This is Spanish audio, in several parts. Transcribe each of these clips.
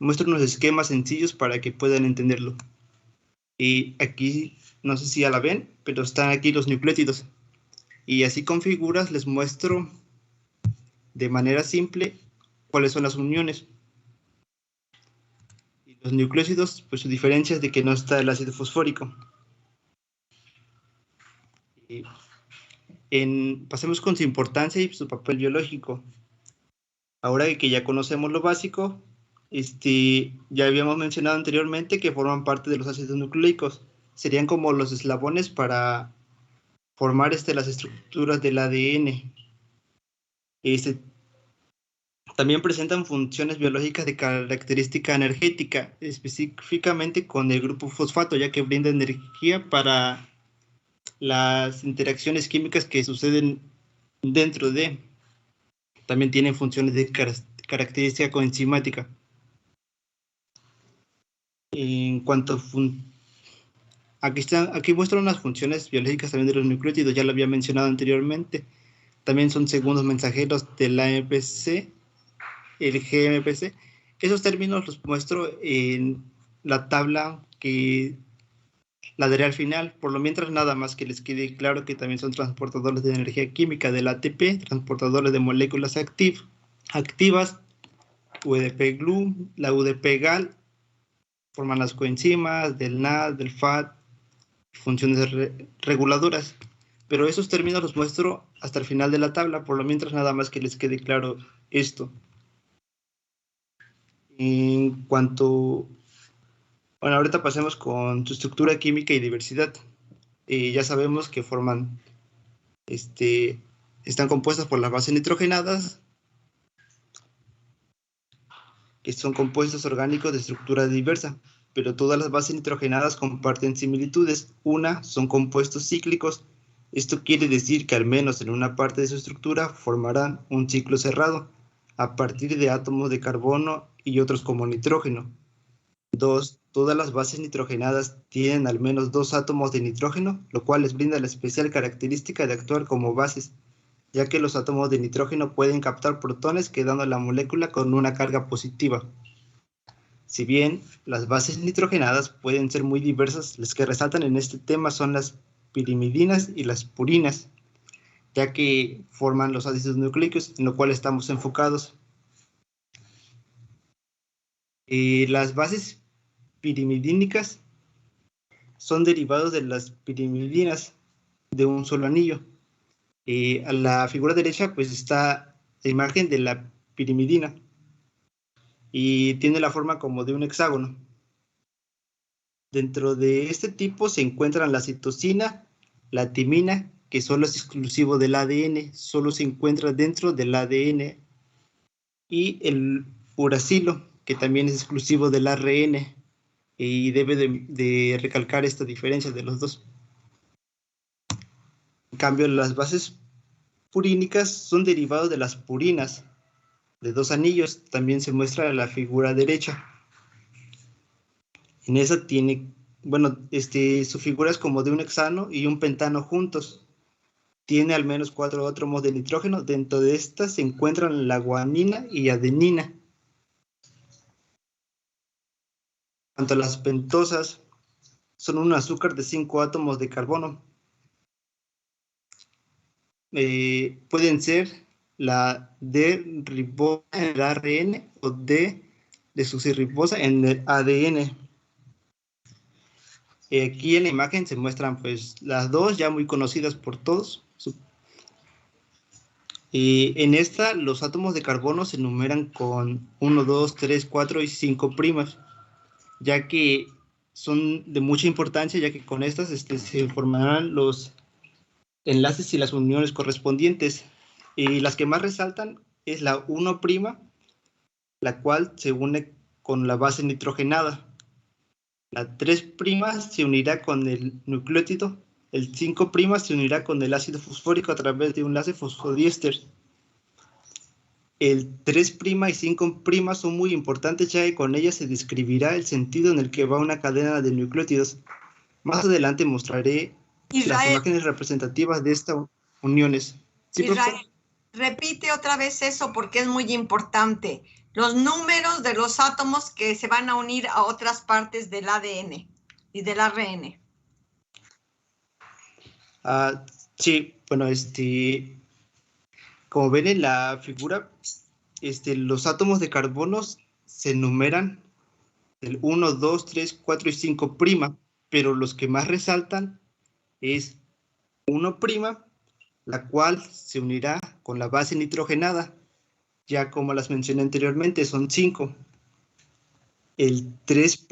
muestro unos esquemas sencillos para que puedan entenderlo. Y aquí, no sé si ya la ven, pero están aquí los nucleótidos. Y así con figuras les muestro de manera simple cuáles son las uniones. Y los nucleósidos, pues su diferencia es de que no está el ácido fosfórico. Pasemos con su importancia y su papel biológico. Ahora que ya conocemos lo básico, ya habíamos mencionado anteriormente que forman parte de los ácidos nucleicos. Serían como los eslabones para formar las estructuras del ADN. También presentan funciones biológicas de característica energética, específicamente con el grupo fosfato, ya que brinda energía para las interacciones químicas que suceden dentro de. También tienen funciones de característica coenzimática. En cuanto a aquí muestran unas funciones biológicas también de los nucleótidos, ya lo había mencionado anteriormente. También son segundos mensajeros del AMPC, el GMPC. Esos términos los muestro en la tabla que la daré al final. Por lo mientras, nada más que les quede claro que también son transportadores de energía química del ATP, transportadores de moléculas activas, UDP-GLU, la UDP-GAL, forman las coenzimas del NAD, del FAT, funciones reguladoras. Pero esos términos los muestro hasta el final de la tabla, por lo mientras nada más que les quede claro esto. En cuanto... Bueno, ahorita pasemos con su estructura química y diversidad. Ya sabemos que forman... están compuestas por las bases nitrogenadas, que son compuestos orgánicos de estructura diversa, pero todas las bases nitrogenadas comparten similitudes. Son compuestos cíclicos. Esto quiere decir que al menos en una parte de su estructura formarán un ciclo cerrado a partir de átomos de carbono y otros como nitrógeno. Todas las bases nitrogenadas tienen al menos 2 átomos de nitrógeno, lo cual les brinda la especial característica de actuar como bases, ya que los átomos de nitrógeno pueden captar protones quedando a la molécula con una carga positiva. Si bien las bases nitrogenadas pueden ser muy diversas, las que resaltan en este tema son las pirimidinas y las purinas, ya que forman los ácidos nucleicos, en lo cual estamos enfocados. Las bases pirimidínicas son derivados de las pirimidinas de un solo anillo. A la figura derecha pues está la imagen de la pirimidina y tiene la forma como de un hexágono. Dentro de este tipo se encuentran la citosina, la timina, que solo es exclusivo del ADN, solo se encuentra dentro del ADN, y el uracilo, que también es exclusivo del ARN, y debe de recalcar esta diferencia de los dos. En cambio, las bases purínicas son derivados de las purinas, de 2 anillos, también se muestra en la figura derecha. En esa tiene, bueno, su figura es como de un hexano y un pentano juntos. Tiene al menos 4 átomos de nitrógeno. Dentro de estas se encuentran la guanina y adenina. En cuanto a las pentosas, son un azúcar de 5 átomos de carbono. Pueden ser la D-ribosa en el ARN o D-desoxirribosa en el ADN. Aquí en la imagen se muestran pues las dos ya muy conocidas por todos. En esta los átomos de carbono se enumeran con 1, 2, 3, 4 y 5 primas, ya que son de mucha importancia, ya que con estas se formarán los enlaces y las uniones correspondientes. Las que más resaltan es la 1', la cual se une con la base nitrogenada. La 3' se unirá con el nucleótido. El 5' se unirá con el ácido fosfórico a través de un enlace fosfodiéster. El 3' y 5' son muy importantes, ya que con ellas se describirá el sentido en el que va una cadena de nucleótidos. Más adelante mostraré las imágenes representativas de estas uniones. ¿Sí, Israel, repite otra vez eso porque es muy importante. los números de los átomos que se van a unir a otras partes del ADN y del ARN. Sí, bueno, como ven en la figura, los átomos de carbono se enumeran del 1, 2, 3, 4 y 5', pero los que más resaltan es 1', la cual se unirá con la base nitrogenada, ya como las mencioné anteriormente, son 5. El 3'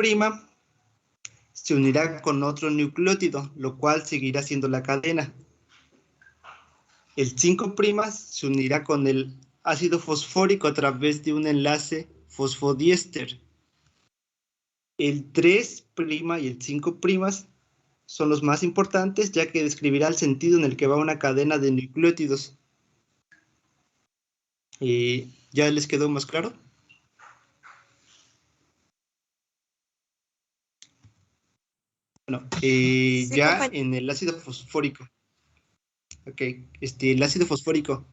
se unirá con otro nucleótido, lo cual seguirá siendo la cadena. El 5' se unirá con el ácido fosfórico a través de un enlace fosfodiéster. El 3' y el 5' son los más importantes, ya que describirá el sentido en el que va una cadena de nucleótidos. ¿Ya les quedó más claro? Bueno, Sí, ya compañero. en el ácido fosfórico. Ok, el ácido fosfórico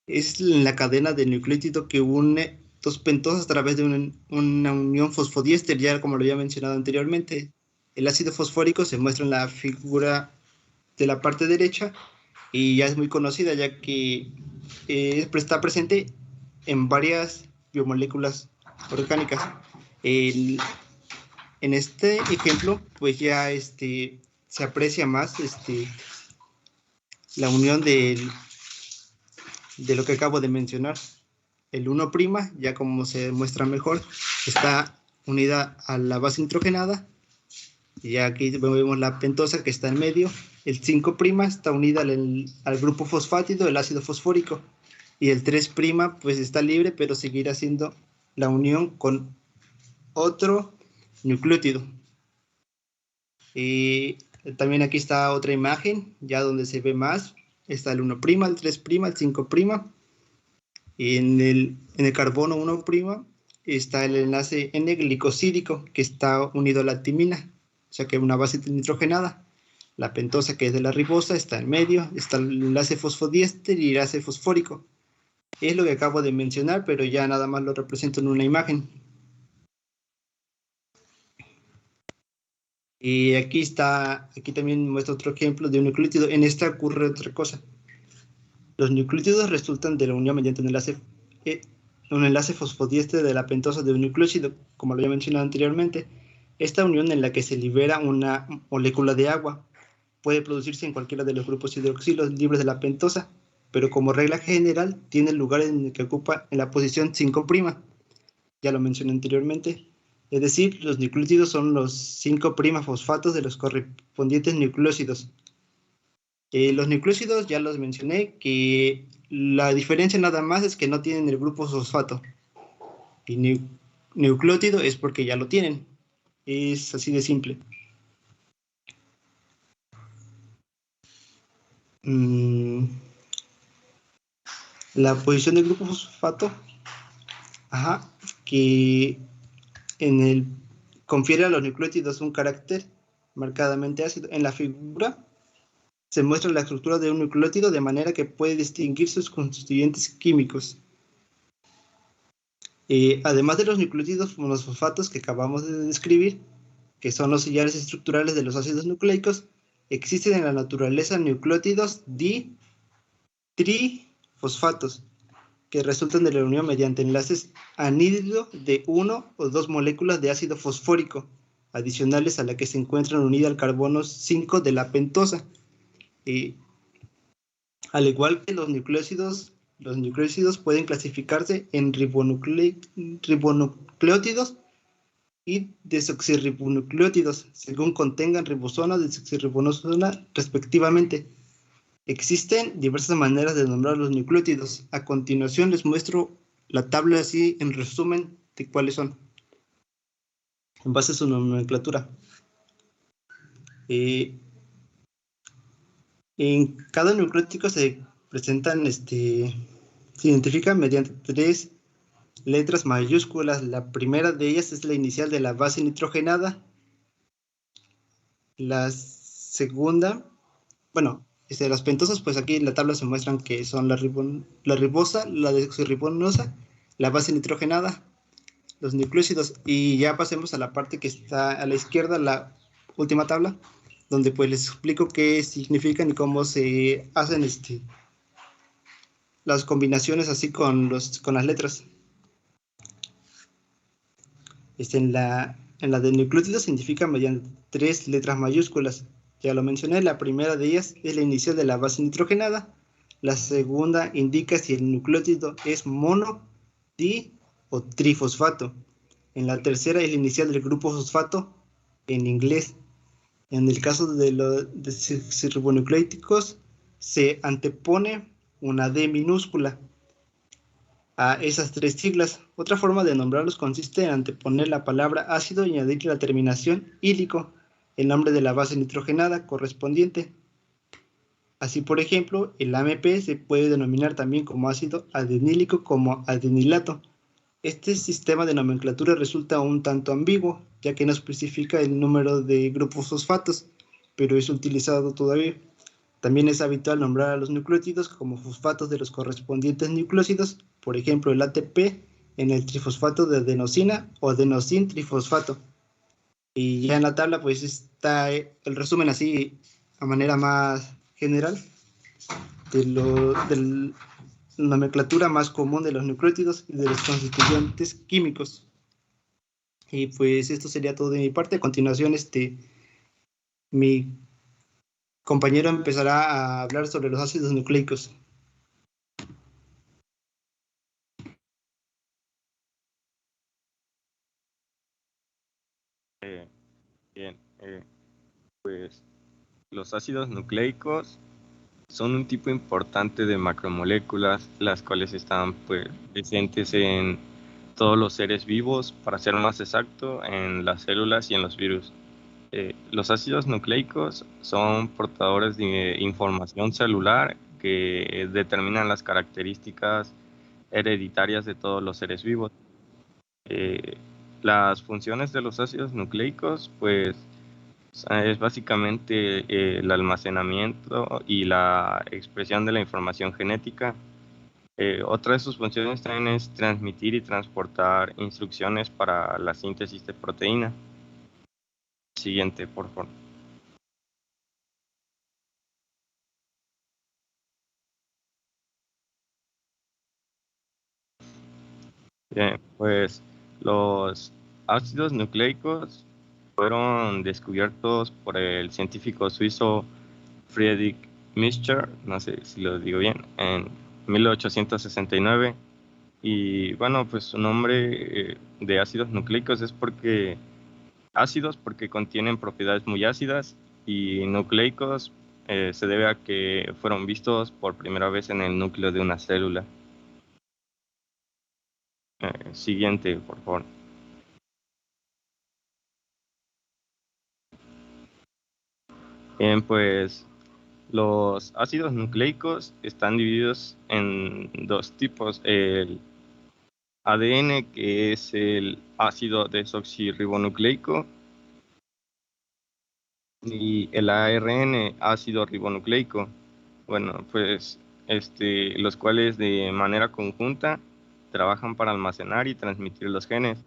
es la cadena de nucleótido que une dos pentosas a través de una unión fosfodiéster, ya como lo había mencionado anteriormente. El ácido fosfórico se muestra en la figura de la parte derecha y ya es muy conocida, ya que está presente en varias biomoléculas orgánicas. En este ejemplo, pues ya se aprecia más la unión de lo que acabo de mencionar. El 1', ya como se muestra mejor, está unida a la base nitrogenada. Y aquí vemos la pentosa que está en medio. El 5' está unida al grupo fosfátido, el ácido fosfórico. Y el 3' pues está libre, pero seguirá siendo la unión con otro nucleótido. Y también aquí está otra imagen, ya donde se ve más. Está el 1', el 3', el 5'. Y en el carbono 1' está el enlace N-glicosídico, que está unido a la timina, o sea que es una base nitrogenada. La pentosa, que es de la ribosa, está en medio. Está el enlace fosfodiéster y el enlace fosfórico. Es lo que acabo de mencionar, pero ya nada más lo represento en una imagen. Y aquí también muestra otro ejemplo de un nucleótido. En esta ocurre otra cosa. Los nucleótidos resultan de la unión mediante un enlace fosfodiéster de la pentosa de un nucleótido, como lo había mencionado anteriormente. Esta unión, en la que se libera una molécula de agua, puede producirse en cualquiera de los grupos hidroxilos libres de la pentosa, pero como regla general tiene lugar en el que ocupa en la posición 5'. Ya lo mencioné anteriormente. Es decir, los nucleótidos son los 5' fosfatos de los correspondientes nucleósidos. Los nucleósidos ya los mencioné, que la diferencia nada más es que no tienen el grupo fosfato. Y nucleótido es porque ya lo tienen. Es así de simple. La posición del grupo fosfato, que confiere a los nucleótidos un carácter marcadamente ácido. En la figura se muestra la estructura de un nucleótido de manera que puede distinguir sus constituyentes químicos. Además de los nucleótidos monosfosfatos que acabamos de describir, que son los sillares estructurales de los ácidos nucleicos, existen en la naturaleza nucleótidos di-trifosfatos, que resultan de la unión mediante enlaces anhídrido de 1 o 2 moléculas de ácido fosfórico, adicionales a la que se encuentran unidas al carbono 5 de la pentosa. Al igual que los nucleósidos pueden clasificarse en ribonucleótidos y desoxirribonucleótidos, según contengan ribosona o desoxirribosona respectivamente. Existen diversas maneras de nombrar los nucleótidos. A continuación les muestro la tabla así en resumen de cuáles son, en base a su nomenclatura. En cada nucleótido se presentan, se identifican mediante 3 letras mayúsculas. La primera de ellas es la inicial de la base nitrogenada. La segunda, bueno, las pentosas, pues aquí en la tabla se muestran que son la ribosa, la desoxirribonosa la base nitrogenada, los nucleósidos. Y ya pasemos a la parte que está a la izquierda, la última tabla, donde pues les explico qué significan y cómo se hacen las combinaciones así con las letras. En la de nucleótidos se identifica mediante 3 letras mayúsculas. Ya lo mencioné, la primera de ellas es la inicial de la base nitrogenada. La segunda indica si el nucleótido es mono, di o trifosfato. En la tercera es la inicial del grupo fosfato en inglés. En el caso de los ribonucleíticos se antepone una D minúscula a esas 3 siglas. Otra forma de nombrarlos consiste en anteponer la palabra ácido y añadirle la terminación ílico, el nombre de la base nitrogenada correspondiente. Así, por ejemplo, el AMP se puede denominar también como ácido adenílico como adenilato. Este sistema de nomenclatura resulta un tanto ambiguo, ya que no especifica el número de grupos fosfatos, pero es utilizado todavía. También es habitual nombrar a los nucleótidos como fosfatos de los correspondientes nucleósidos, por ejemplo el ATP en el trifosfato de adenosina o adenosin trifosfato. Y ya en la tabla pues está el resumen así a manera más general de la nomenclatura más común de los nucleótidos y de los constituyentes químicos. Y pues esto sería todo de mi parte. A continuación, mi compañero empezará a hablar sobre los ácidos nucleicos. Bien, pues los ácidos nucleicos son un tipo importante de macromoléculas, las cuales están pues, presentes en todos los seres vivos, para ser más exacto, en las células y en los virus. Los ácidos nucleicos son portadores de información celular que determinan las características hereditarias de todos los seres vivos. Las funciones de los ácidos nucleicos, pues, es básicamente el almacenamiento y la expresión de la información genética. Otra de sus funciones también es transmitir y transportar instrucciones para la síntesis de proteína. Siguiente, por favor. Bien, pues los ácidos nucleicos fueron descubiertos por el científico suizo Friedrich Mischer, no sé si lo digo bien, en 1869. Y bueno, pues su nombre de ácidos nucleicos es porque ácidos porque contienen propiedades muy ácidas, y nucleicos se debe a que fueron vistos por primera vez en el núcleo de una célula. Siguiente, por favor. Bien, pues los ácidos nucleicos están divididos en 2 tipos: el ADN, que es el ácido desoxirribonucleico, y el ARN, ácido ribonucleico. Bueno, pues los cuales de manera conjunta trabajan para almacenar y transmitir los genes.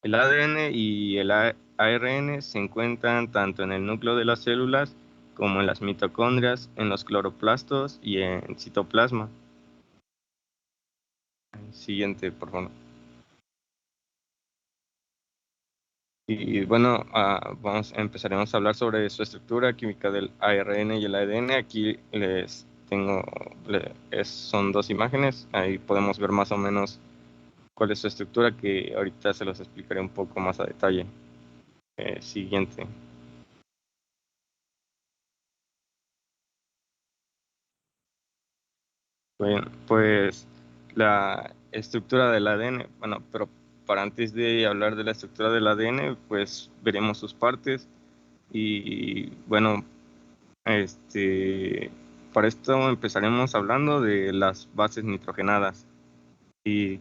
El ADN y el ARN se encuentran tanto en el núcleo de las células como en las mitocondrias, en los cloroplastos y en citoplasma. Siguiente, por favor. Y bueno, empezaremos a hablar sobre su estructura química del ARN y el ADN. Aquí les tengo, son 2 imágenes. Ahí podemos ver más o menos cuál es su estructura, que ahorita se los explicaré un poco más a detalle. Siguiente. Bien, pues la estructura del ADN, bueno, pero para antes de hablar de la estructura del ADN, pues veremos sus partes. Y bueno, para esto empezaremos hablando de las bases nitrogenadas. Y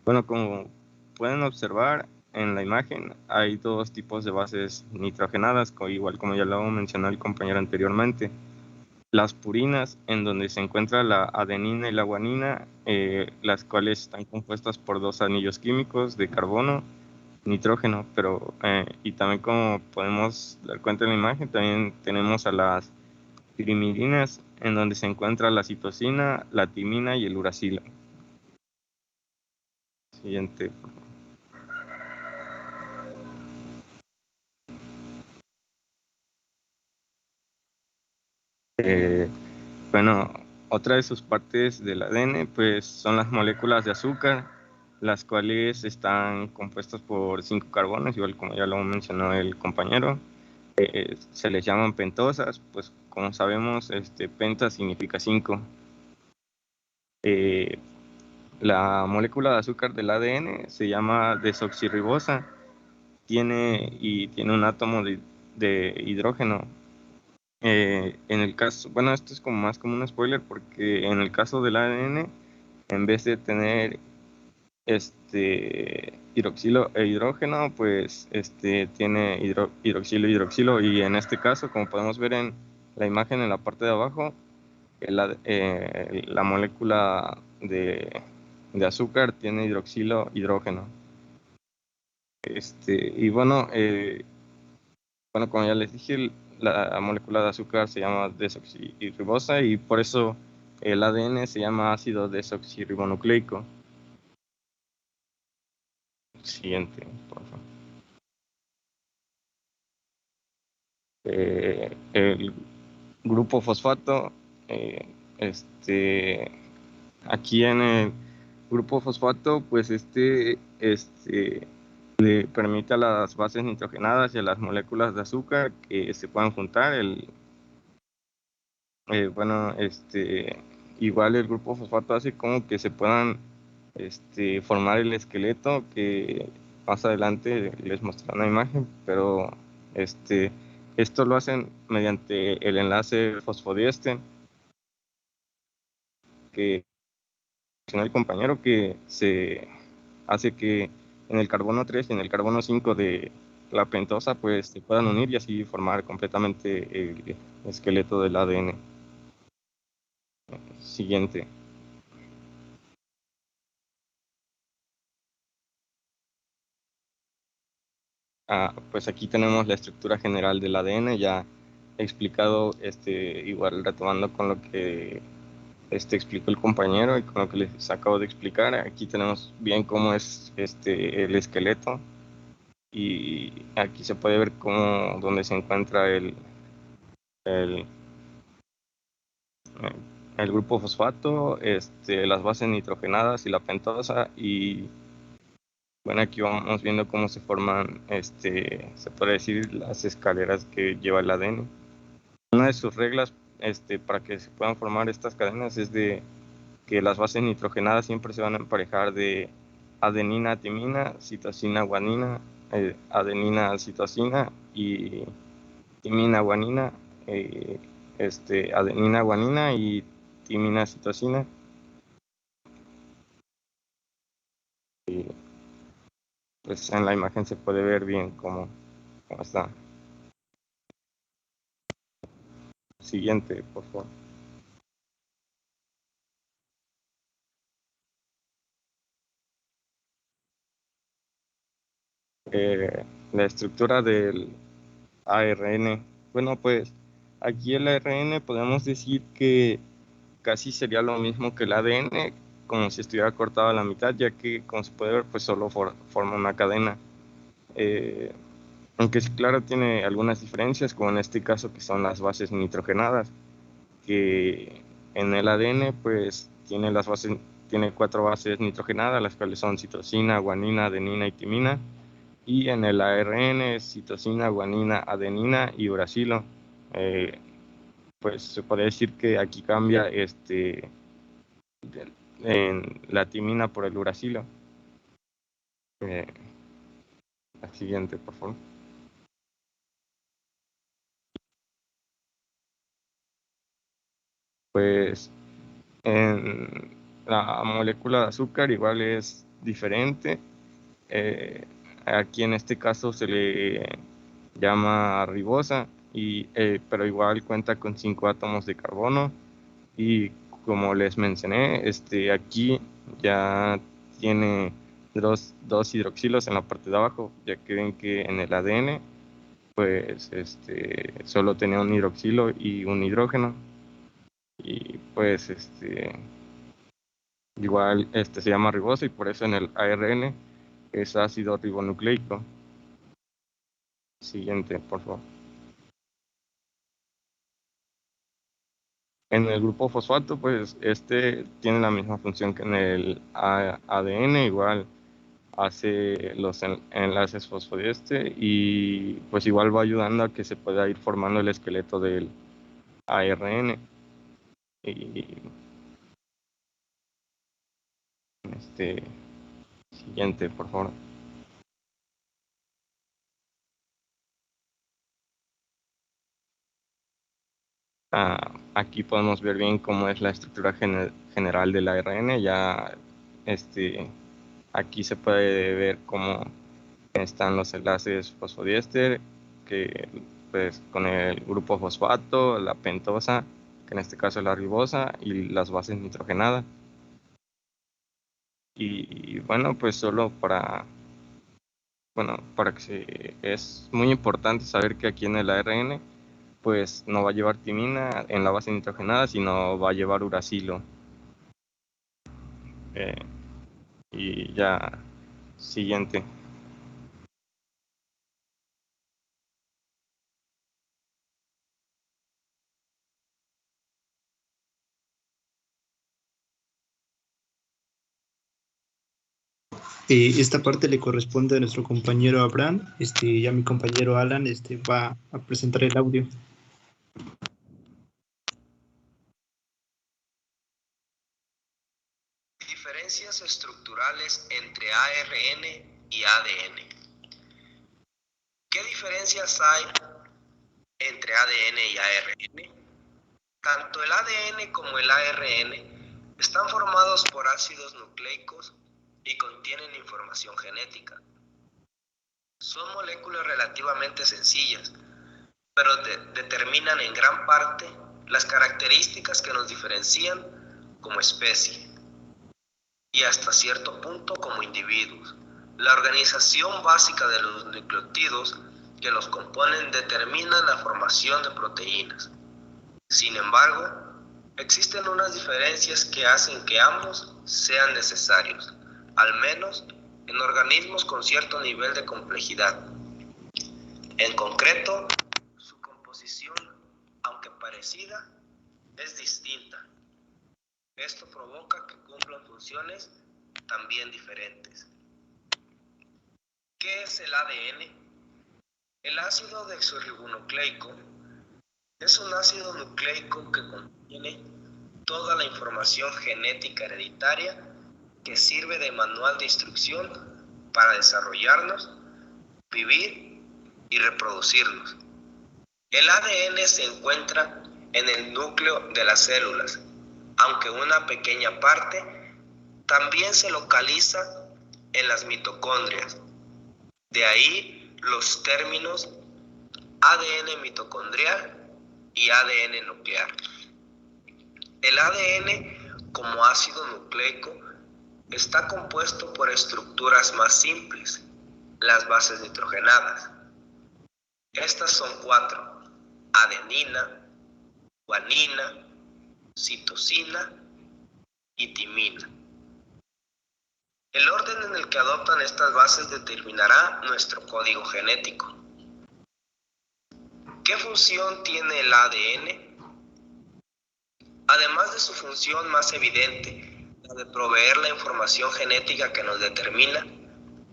bueno, como pueden observar en la imagen, hay 2 tipos de bases nitrogenadas, igual como ya lo mencionó el compañero anteriormente. las purinas, en donde se encuentra la adenina y la guanina, las cuales están compuestas por 2 anillos químicos de carbono, nitrógeno, pero y también, como podemos dar cuenta en la imagen, también tenemos a las pirimidinas, en donde se encuentra la citosina, la timina y el uracilo. Siguiente. Bueno, otra de sus partes del ADN pues son las moléculas de azúcar, las cuales están compuestas por 5 carbonos, igual como ya lo mencionó el compañero. Se les llaman pentosas, pues como sabemos, penta significa 5. La molécula de azúcar del ADN se llama desoxirribosa, tiene un átomo de hidrógeno. En el caso, bueno, esto es como más como un spoiler, porque en el caso del ADN, en vez de tener hidroxilo e hidrógeno, pues tiene hidroxilo, y en este caso, como podemos ver en la imagen en la parte de abajo, la molécula de azúcar tiene hidroxilo, hidrógeno. Y bueno, como ya les dije, la molécula de azúcar se llama desoxirribosa, y por eso el ADN se llama ácido desoxirribonucleico. Siguiente, por favor. El grupo fosfato, aquí en el grupo fosfato, pues le permite a las bases nitrogenadas y a las moléculas de azúcar que se puedan juntar. Bueno, igual el grupo fosfato hace como que se puedan formar el esqueleto, que más adelante les mostraré una imagen, pero esto lo hacen mediante el enlace fosfodiéster, que mencionó el compañero, que se hace que en el carbono 3 y en el carbono 5 de la pentosa pues se puedan unir y así formar completamente el esqueleto del ADN. Siguiente. Pues aquí tenemos la estructura general del ADN, ya explicado, igual retomando con lo que explicó el compañero y con lo que les acabo de explicar. Aquí tenemos bien cómo es el esqueleto, y aquí se puede ver dónde se encuentra el grupo fosfato, las bases nitrogenadas y la pentosa. Y bueno, aquí vamos viendo cómo se forman, se puede decir, las escaleras que lleva el ADN. Una de sus reglas, para que se puedan formar estas cadenas, es de que las bases nitrogenadas siempre se van a emparejar de adenina, timina, citosina, guanina, adenina, citosina, y timina, guanina, adenina, guanina y timina, citosina. Y pues en la imagen se puede ver bien cómo está. Siguiente, por favor. La estructura del ARN. Bueno, pues aquí el ARN podemos decir que casi sería lo mismo que el ADN, como si estuviera cortado a la mitad, ya que, como se puede ver, pues solo forma una cadena. Aunque sí, claro, tiene algunas diferencias, como en este caso, que son las bases nitrogenadas, que en el ADN pues tiene 4 bases nitrogenadas, las cuales son citosina, guanina, adenina y timina, y en el ARN citosina, guanina, adenina y uracilo. Pues se podría decir que aquí cambia en la timina por el uracilo. La siguiente, por favor. Pues en la molécula de azúcar igual es diferente. Aquí en este caso se le llama ribosa, pero igual cuenta con 5 átomos de carbono y como les mencioné, aquí ya tiene dos hidroxilos en la parte de abajo, ya que ven que en el ADN pues solo tenía un hidroxilo y un hidrógeno, y pues igual se llama ribosa y por eso en el ARN es ácido ribonucleico. Siguiente, por favor. En el grupo fosfato, pues tiene la misma función que en el ADN, igual hace los enlaces fosfodiéster y pues igual va ayudando a que se pueda ir formando el esqueleto del ARN. Y siguiente, por favor. Aquí podemos ver bien cómo es la estructura general del ARN. Ya aquí se puede ver cómo están los enlaces fosfodiéster, que pues con el grupo fosfato, la pentosa, que en este caso es la ribosa, y las bases nitrogenadas. Y bueno, pues solo para que es muy importante saber que aquí en el ARN pues no va a llevar timina en la base nitrogenada, sino va a llevar uracilo. Y ya, siguiente. Esta parte le corresponde a nuestro compañero Abraham. Ya mi compañero Alan va a presentar el audio. Diferencias estructurales entre ARN y ADN. ¿Qué diferencias hay entre ADN y ARN? Tanto el ADN como el ARN están formados por ácidos nucleicos y contienen información genética. Son moléculas relativamente sencillas, pero determinan en gran parte las características que nos diferencian como especie y hasta cierto punto como individuos. La organización básica de los nucleótidos que los componen determina la formación de proteínas. Sin embargo, existen unas diferencias que hacen que ambos sean necesarios, al menos en organismos con cierto nivel de complejidad. En concreto, su composición, aunque parecida, es distinta. Esto provoca que cumplan funciones también diferentes. ¿Qué es el ADN? El ácido desoxirribonucleico es un ácido nucleico que contiene toda la información genética hereditaria que sirve de manual de instrucción para desarrollarnos, vivir y reproducirnos. El ADN se encuentra en el núcleo de las células, aunque una pequeña parte también se localiza en las mitocondrias. De ahí los términos ADN mitocondrial y ADN nuclear. El ADN, como ácido nucleico, está compuesto por estructuras más simples, las bases nitrogenadas. Estas son 4: adenina, guanina, citosina y timina. El orden en el que adoptan estas bases determinará nuestro código genético. ¿Qué función tiene el ADN? Además de su función más evidente, la de proveer la información genética que nos determina,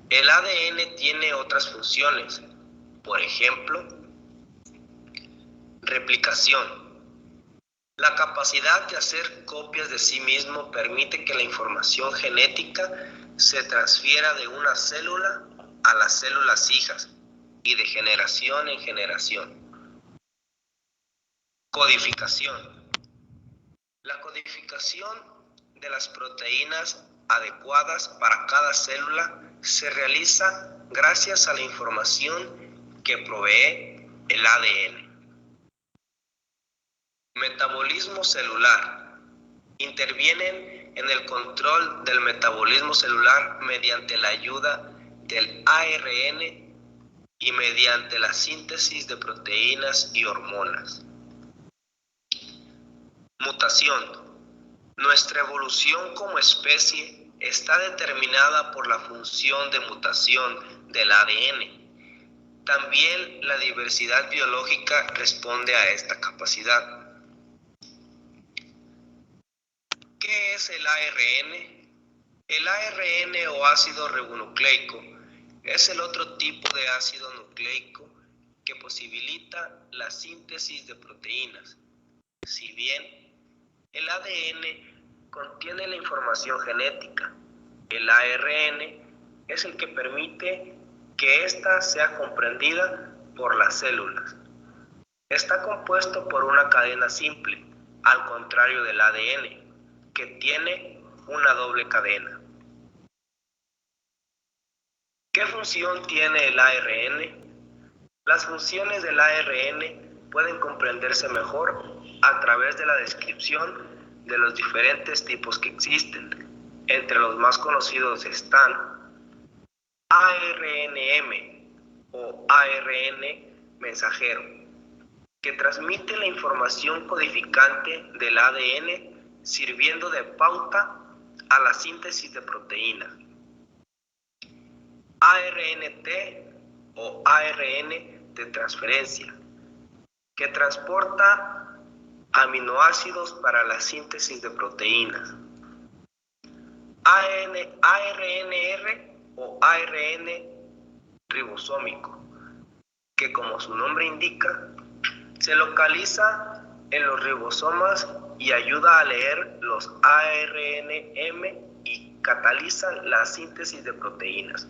el ADN tiene otras funciones. Por ejemplo, replicación. La capacidad de hacer copias de sí mismo permite que la información genética se transfiera de una célula a las células hijas y de generación en generación. Codificación. La codificación de las proteínas adecuadas para cada célula se realiza gracias a la información que provee el ADN. Metabolismo celular. Intervienen en el control del metabolismo celular mediante la ayuda del ARN y mediante la síntesis de proteínas y hormonas. Mutación. Nuestra evolución como especie está determinada por la función de mutación del ADN. También la diversidad biológica responde a esta capacidad. ¿Qué es el ARN? El ARN o ácido ribonucleico es el otro tipo de ácido nucleico que posibilita la síntesis de proteínas. Si bien el ADN contiene la información genética, el ARN es el que permite que ésta sea comprendida por las células. Está compuesto por una cadena simple, al contrario del ADN, que tiene una doble cadena. ¿Qué función tiene el ARN? Las funciones del ARN pueden comprenderse mejor a través de la descripción de los diferentes tipos que existen. Entre los más conocidos están ARNM o ARN mensajero, que transmite la información codificante del ADN sirviendo de pauta a la síntesis de proteínas. ARNT o ARN de transferencia, que transporta aminoácidos para la síntesis de proteínas. ARNR o ARN ribosómico, que como su nombre indica, se localiza en los ribosomas y ayuda a leer los ARNM y cataliza la síntesis de proteínas.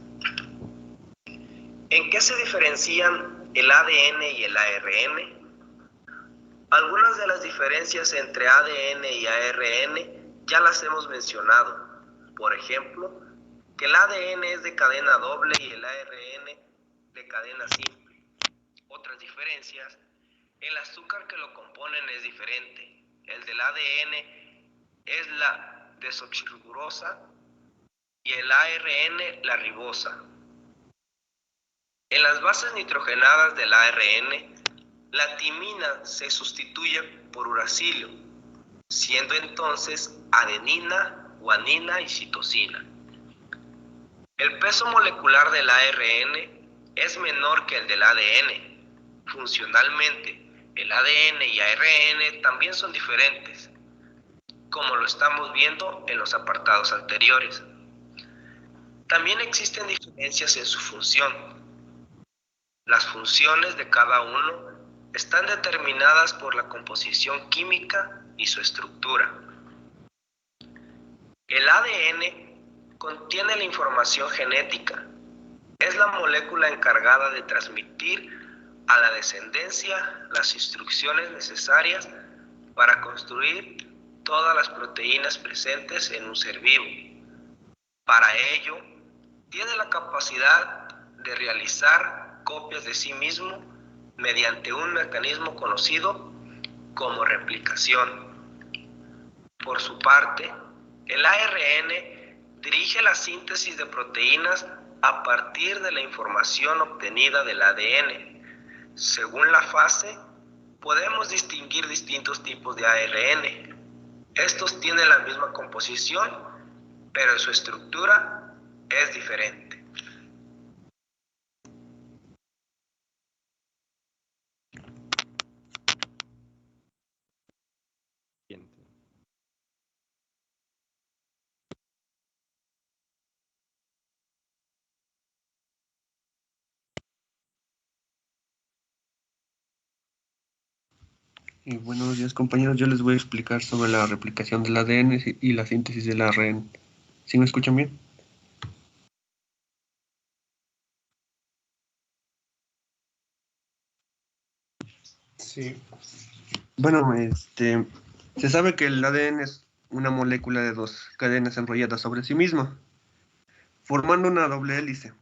¿En qué se diferencian el ADN y el ARN? Algunas de las diferencias entre ADN y ARN ya las hemos mencionado. Por ejemplo, que el ADN es de cadena doble y el ARN de cadena simple. Otras diferencias: el azúcar que lo componen es diferente. El del ADN es la desoxirribosa y el ARN la ribosa. En las bases nitrogenadas del ARN, la timina se sustituye por uracilo, siendo entonces adenina, guanina y citosina. El peso molecular del ARN es menor que el del ADN. Funcionalmente, el ADN y ARN también son diferentes, como lo estamos viendo en los apartados anteriores. También existen diferencias en su función. Las funciones de cada uno están determinadas por la composición química y su estructura. El ADN contiene la información genética. Es la molécula encargada de transmitir a la descendencia las instrucciones necesarias para construir todas las proteínas presentes en un ser vivo. Para ello, tiene la capacidad de realizar copias de sí mismo mediante un mecanismo conocido como replicación. Por su parte, el ARN dirige la síntesis de proteínas a partir de la información obtenida del ADN. Según la fase, podemos distinguir distintos tipos de ARN. Estos tienen la misma composición, pero su estructura es diferente. Buenos días, compañeros. Yo les voy a explicar sobre la replicación del ADN y la síntesis del ARN. ¿Sí me escuchan bien? Sí. Bueno, se sabe que el ADN es una molécula de dos cadenas enrolladas sobre sí misma, formando una doble hélice,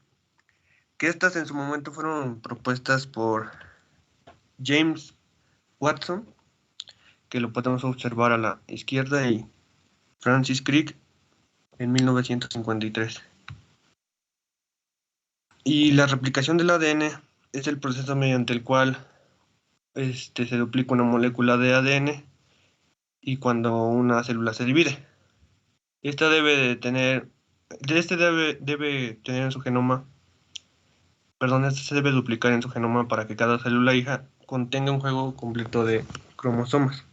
que estas en su momento fueron propuestas por James Watson, que lo podemos observar a la izquierda, y Francis Crick en 1953. Y la replicación del ADN es el proceso mediante el cual se duplica una molécula de ADN y cuando una célula se divide. Esta debe tener en su genoma, se debe duplicar en su genoma para que cada célula hija contenga un juego completo de cromosomas.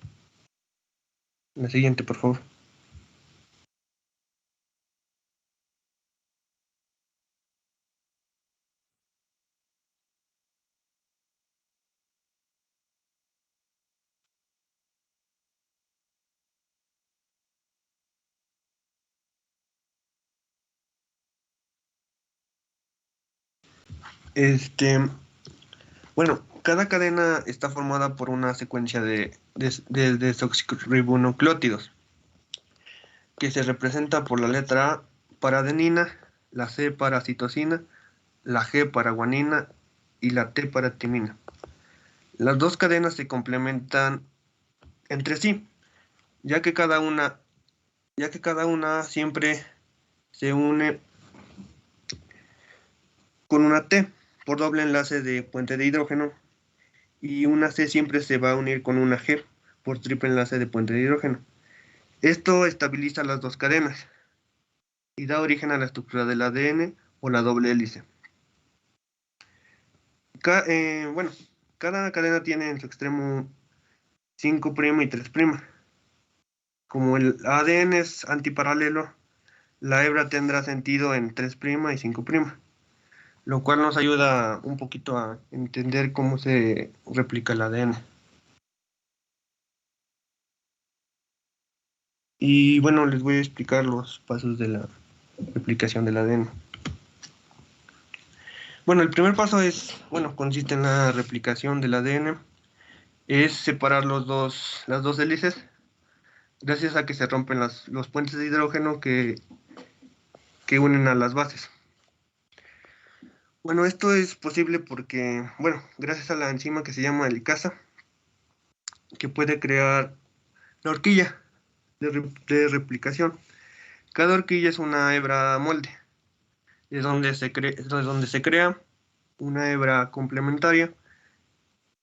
La siguiente, por favor. Bueno, cada cadena está formada por una secuencia de desoxirribonucleótidos, que se representa por la letra A para adenina, la C para citosina, la G para guanina y la T para timina. Las dos cadenas se complementan entre sí, ya que cada una siempre se une con una T por doble enlace de puente de hidrógeno, y una C siempre se va a unir con una G por triple enlace de puente de hidrógeno. Esto estabiliza las dos cadenas y da origen a la estructura del ADN o la doble hélice. Cada cadena tiene en su extremo 5' y 3'. Como el ADN es antiparalelo, la hebra tendrá sentido en 3' y 5', lo cual nos ayuda un poquito a entender cómo se replica el ADN. Y bueno, les voy a explicar los pasos de la replicación del ADN. Bueno, el primer paso consiste en la replicación del ADN, es separar las dos hélices, gracias a que se rompen los puentes de hidrógeno que unen a las bases. Bueno, esto es posible porque, gracias a la enzima que se llama helicasa, que puede crear la horquilla de replicación. Cada horquilla es una hebra molde, es donde se crea una hebra complementaria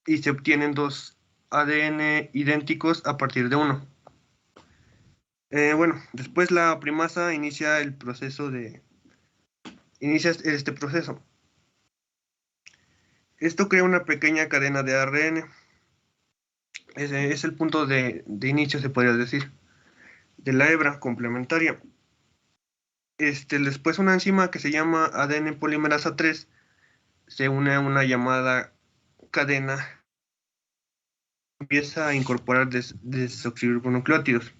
y se obtienen dos ADN idénticos a partir de uno. Después la primasa inicia este proceso. Esto crea una pequeña cadena de ARN. Ese es el punto de inicio, se podría decir, de la hebra complementaria. Después una enzima que se llama ADN polimerasa 3 se une a una llamada cadena, empieza a incorporar desoxirribonucleótidos.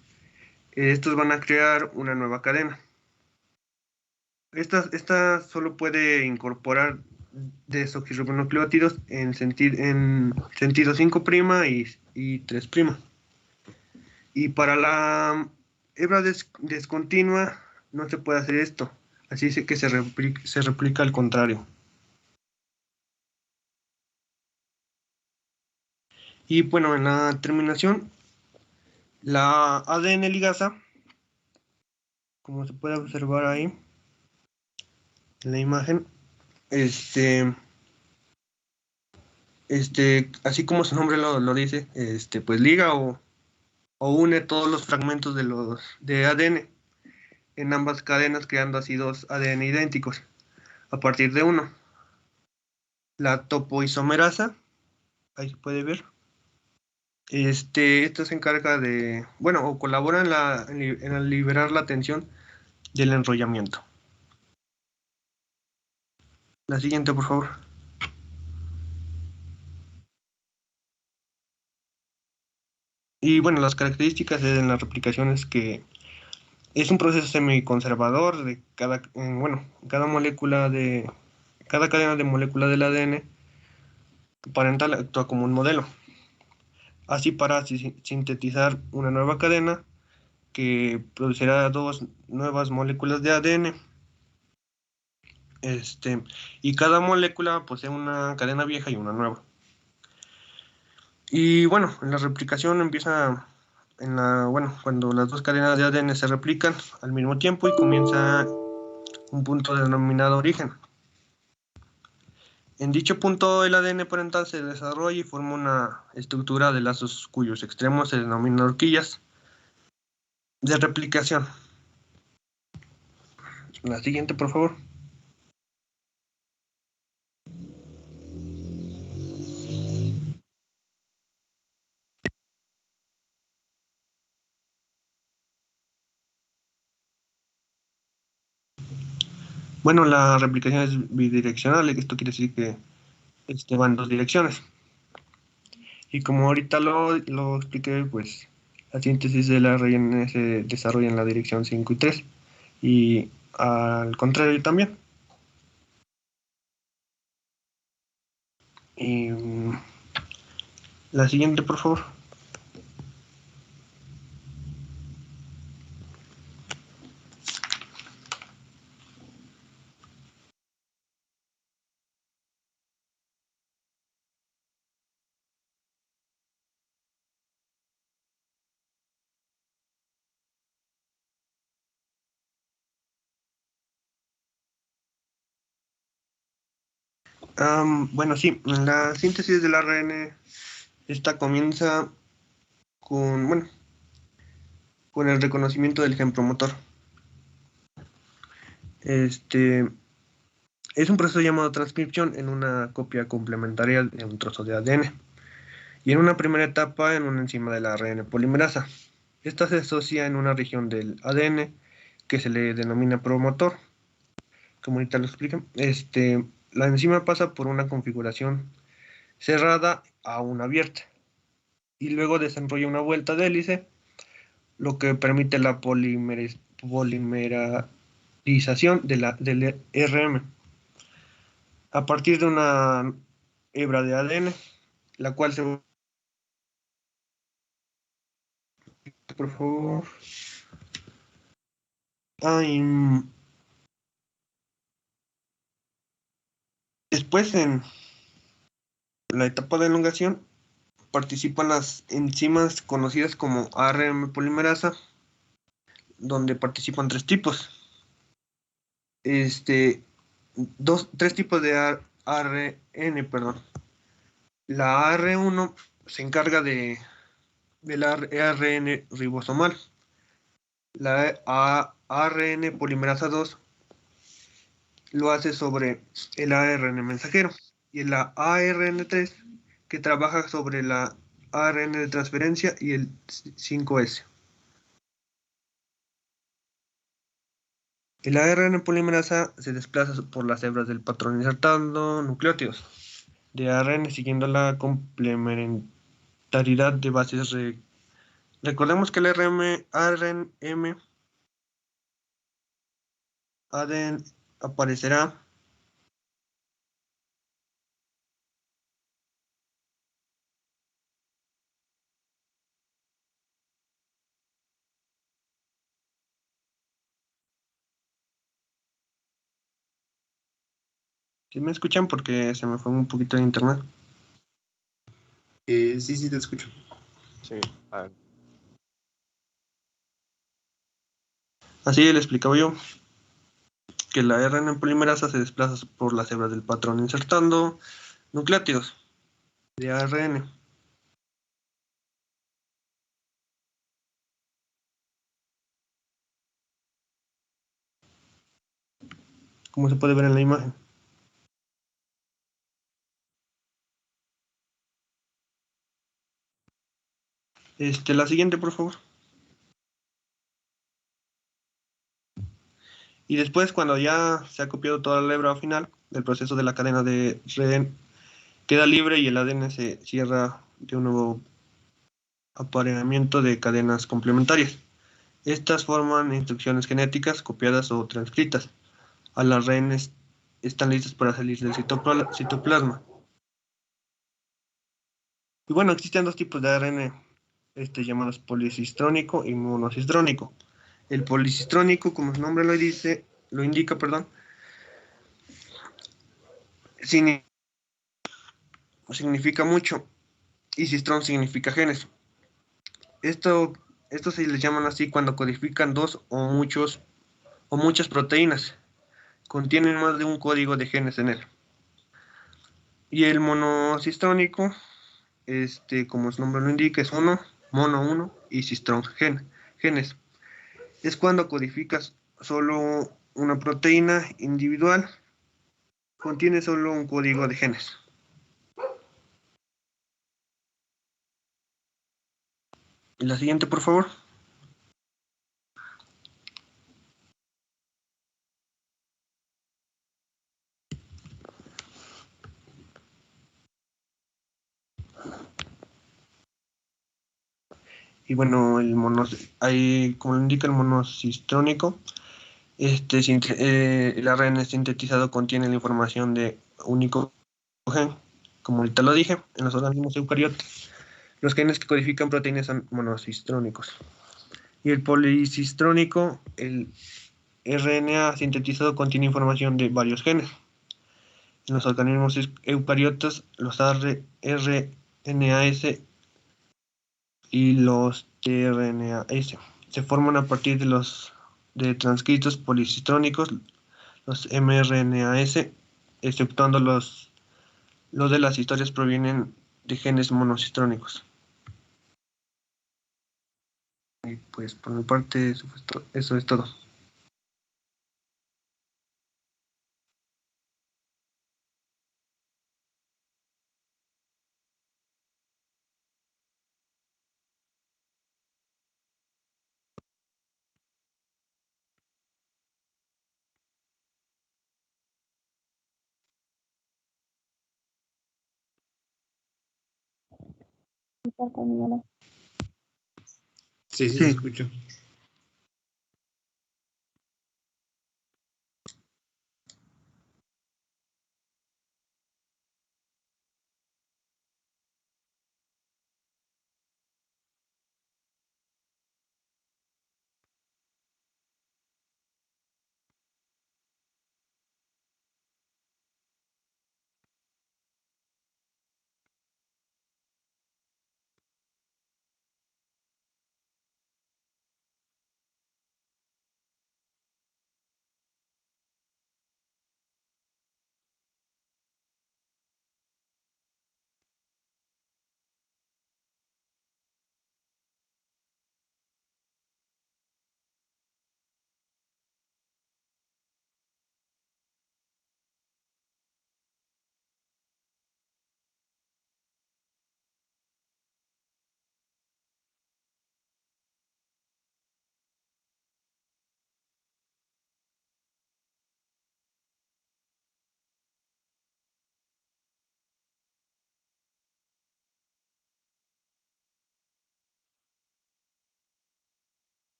Estos van a crear una nueva cadena. Esta solo puede incorporar desoxirribonucleótidos en sentido 5' y 3'. Y para la hebra descontinua no se puede hacer esto, así es que se replica al contrario. Y bueno, en la terminación, la ADN ligasa, como se puede observar ahí en la imagen, así como su nombre lo dice, pues liga o une todos los fragmentos de ADN en ambas cadenas, creando así dos ADN idénticos a partir de uno. La topoisomerasa, ahí se puede ver. Esto se encarga de, o colabora en liberar la tensión del enrollamiento. La siguiente, por favor. Y las características de la replicación es que es un proceso semiconservador de cada cadena de molécula del ADN parental actúa como un modelo. Así, para sintetizar una nueva cadena que producirá dos nuevas moléculas de ADN. Y cada molécula posee una cadena vieja y una nueva. Y bueno, la replicación empieza cuando las dos cadenas de ADN se replican al mismo tiempo y comienza un punto denominado origen. En dicho punto el ADN parental se desarrolla y forma una estructura de lazos cuyos extremos se denominan horquillas de replicación. La siguiente, por favor. Bueno, la replicación es bidireccional, esto quiere decir que va en dos direcciones. Y como ahorita lo expliqué, pues la síntesis de la ARN se desarrolla en la dirección 5 y 3. Y al contrario también. Y la siguiente, por favor. Bueno, sí, la síntesis del ARN, esta comienza con el reconocimiento del gen promotor. Es un proceso llamado transcripción en una copia complementaria de un trozo de ADN. Y en una primera etapa en una enzima de la ARN polimerasa. Esta se asocia en una región del ADN que se le denomina promotor. Como ahorita lo explican, la enzima pasa por una configuración cerrada a una abierta y luego desarrolla una vuelta de hélice, lo que permite la polimerización del RM a partir de una hebra de ADN, la cual se... Por favor. Después, en la etapa de elongación, participan las enzimas conocidas como ARN polimerasa, donde participan tres tipos. Tres tipos de ARN, perdón. La AR1 se encarga del ARN ribosomal. La ARN polimerasa 2 lo hace sobre el ARN mensajero. Y la ARN3 que trabaja sobre la ARN de transferencia y el 5S. El ARN polimerasa se desplaza por las hebras del patrón insertando nucleótidos de ARN siguiendo la complementariedad de bases. Recordemos que el ARN ADN aparecerá ¿Sí me escuchan? Porque se me fue un poquito de internet. Sí, te escucho. Sí, a ver. Así le explicaba yo que la ARN polimerasa se desplaza por las hebras del patrón insertando nucleótidos de ARN. Como se puede ver en la imagen. La siguiente, por favor. Y después, cuando ya se ha copiado toda la hebra final, el proceso de la cadena de REN queda libre y el ADN se cierra de un nuevo apareamiento de cadenas complementarias. Estas forman instrucciones genéticas copiadas o transcritas. A las renes están listas para salir del citoplasma. Y bueno, existen dos tipos de ARN llamados policistrónico y monocistrónico. El policistrónico, como su nombre lo indica, significa mucho y cistrón significa genes. Esto se les llaman así cuando codifican dos o muchas proteínas. Contienen más de un código de genes en él. Y el monocistrónico, como su nombre lo indica, es mono 1 y cistrón genes. Es cuando codificas solo una proteína individual, contiene solo un código de genes. Y la siguiente, por favor. Y bueno, como lo indica el monocistrónico, el ARN sintetizado contiene la información de único gen, como ahorita lo dije, en los organismos eucariotas. Los genes que codifican proteínas son monocistrónicos. Y el policistrónico, el RNA sintetizado contiene información de varios genes. En los organismos eucariotas, los RNAS y los tRNAS se forman a partir de transcritos policistrónicos, los mRNAS, exceptuando los de las historias provienen de genes monocistrónicos. Y pues por mi parte eso es todo. Sí, se Sí, escucha.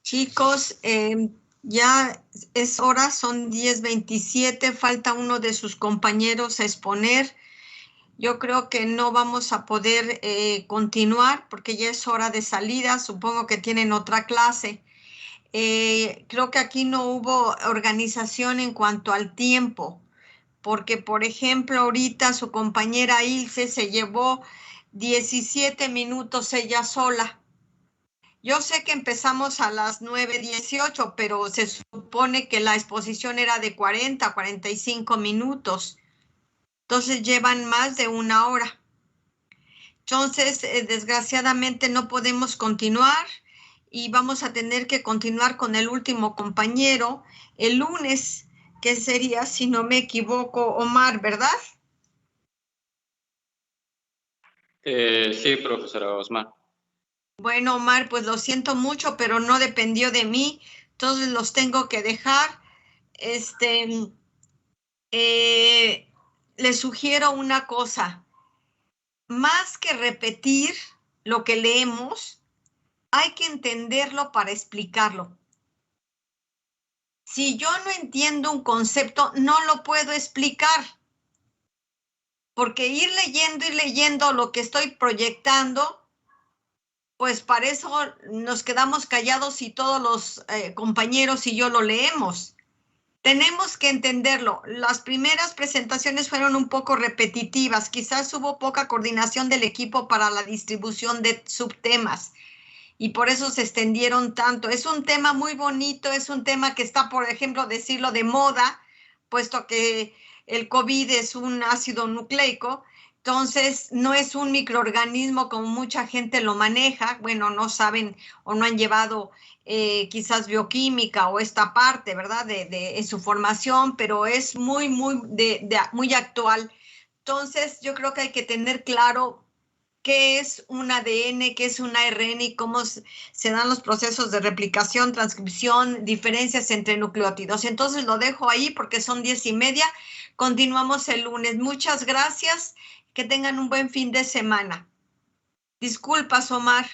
Chicos, ya es hora, son 10:27, falta uno de sus compañeros a exponer. Yo creo que no vamos a poder continuar porque ya es hora de salida, supongo que tienen otra clase. Creo que aquí no hubo organización en cuanto al tiempo, porque por ejemplo ahorita su compañera Ilse se llevó 17 minutos ella sola. Yo sé que empezamos a las 9:18, pero se supone que la exposición era de 40, 45 minutos. Entonces llevan más de una hora. Entonces, desgraciadamente no podemos continuar y vamos a tener que continuar con el último compañero el lunes, que sería, si no me equivoco, Omar, ¿verdad? Sí, profesora Osmar. Bueno, Omar, pues lo siento mucho, pero no dependió de mí, entonces los tengo que dejar. Les sugiero una cosa. Más que repetir lo que leemos, hay que entenderlo para explicarlo. Si yo no entiendo un concepto, no lo puedo explicar. Porque ir leyendo lo que estoy proyectando, pues para eso nos quedamos callados y todos los compañeros y yo lo leemos. Tenemos que entenderlo. Las primeras presentaciones fueron un poco repetitivas. Quizás hubo poca coordinación del equipo para la distribución de subtemas y por eso se extendieron tanto. Es un tema muy bonito, es un tema que está, por ejemplo, decirlo de moda, puesto que el COVID es un ácido nucleico. Entonces, no es un microorganismo como mucha gente lo maneja. Bueno, no saben o no han llevado quizás bioquímica o esta parte, ¿verdad? En su formación, pero es muy actual. Entonces, yo creo que hay que tener claro qué es un ADN, qué es un ARN y cómo se dan los procesos de replicación, transcripción, diferencias entre nucleótidos. Entonces, lo dejo ahí porque son 10:30. Continuamos el lunes. Muchas gracias. Que tengan un buen fin de semana. Disculpas, Osmar.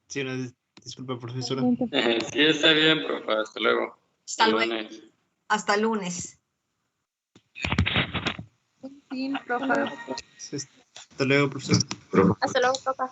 Sí, una disculpa, profesora. Sí, está bien, profe. Hasta luego. Hasta luego. Hasta lunes. Sí, profe. Hasta luego, profesor. Hasta luego, profe.